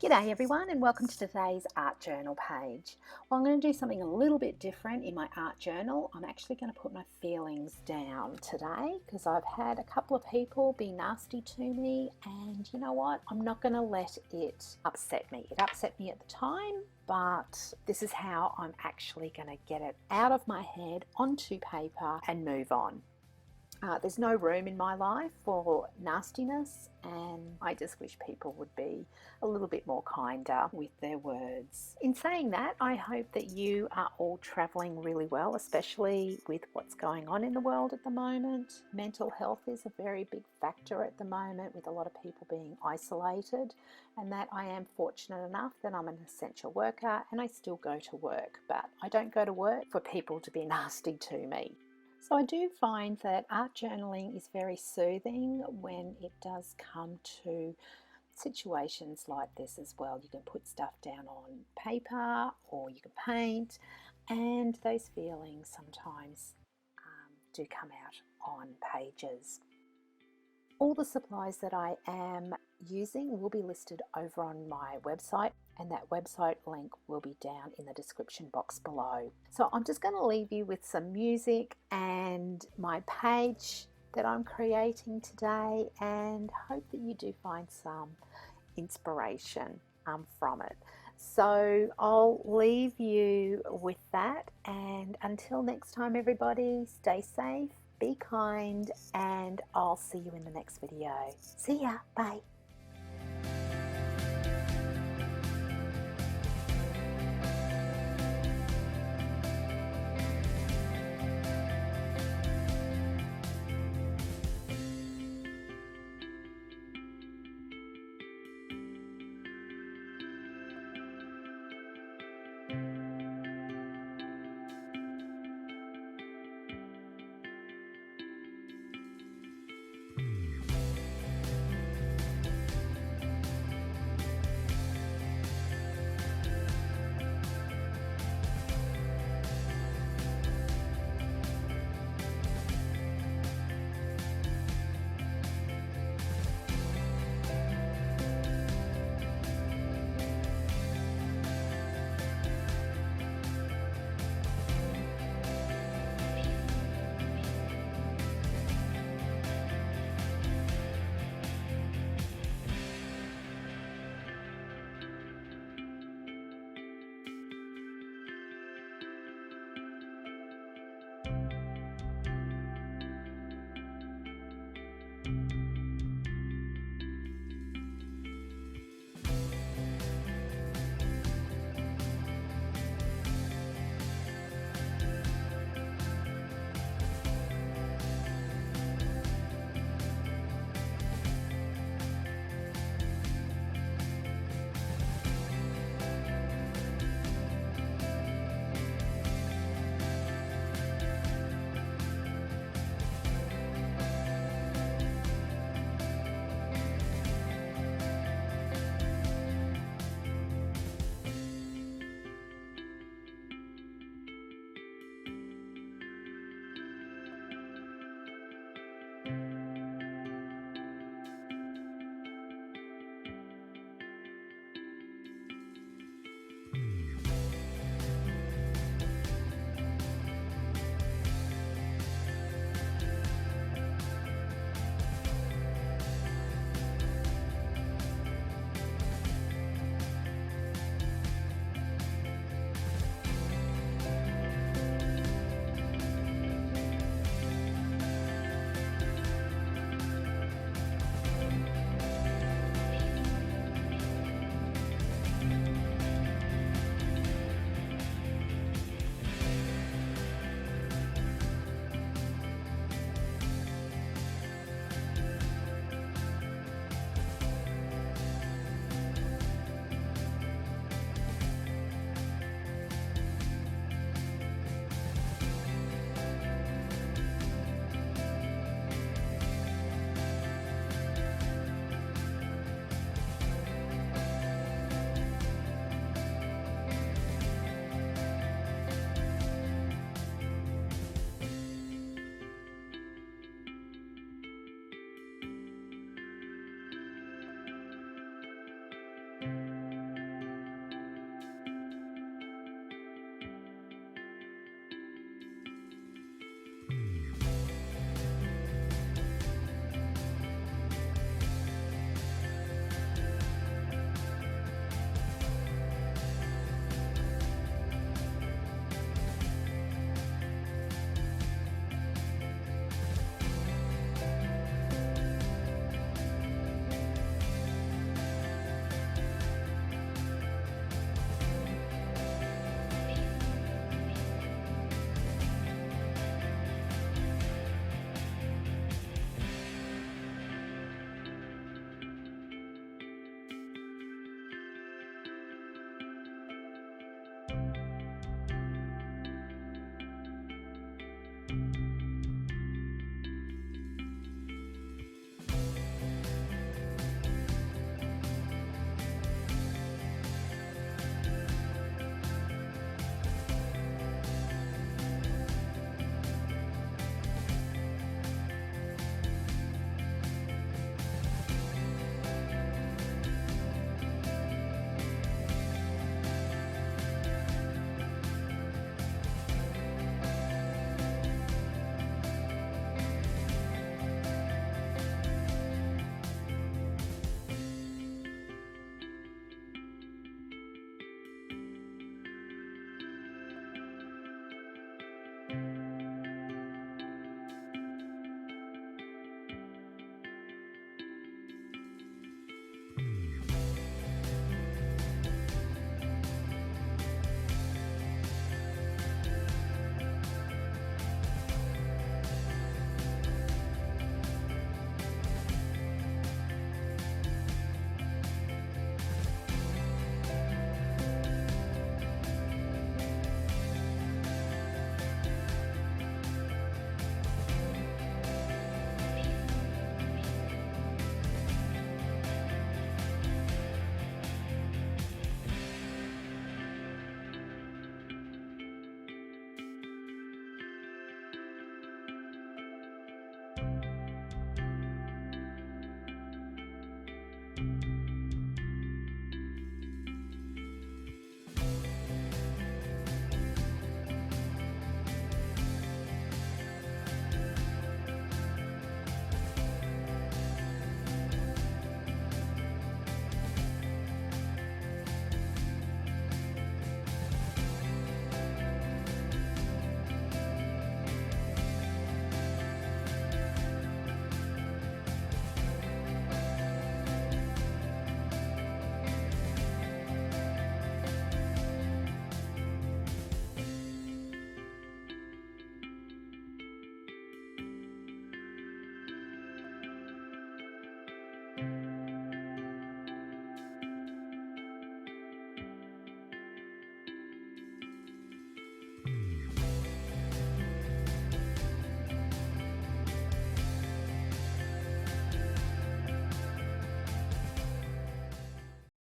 G'day everyone and welcome to today's art journal page. Well, I'm going to do something a little bit different in my art journal. I'm actually going to put my feelings down today because I've had a couple of people be nasty to me, and you know what? I'm not going to let it upset me. It upset me at the time, but this is how I'm actually going to get it out of my head onto paper and move on. There's no room in my life for nastiness, and I just wish people would be a little bit more kinder with their words. In saying that, I hope that you are all traveling really well, especially with what's going on in the world at the moment. Mental health is a very big factor at the moment, with a lot of people being isolated, and that I am fortunate enough that I'm an essential worker and I still go to work, but I don't go to work for people to be nasty to me. So I do find that art journaling is very soothing when it does come to situations like this as well. You can put stuff down on paper or you can paint, and those feelings sometimes do come out on pages. All the supplies that I am using will be listed over on my website, and that website link will be down in the description box below. So I'm just going to leave you with some music and my page that I'm creating today, and hope that you do find some inspiration from it. So I'll leave you with that, and until next time everybody, stay safe, be kind, and I'll see you in the next video. See ya, bye.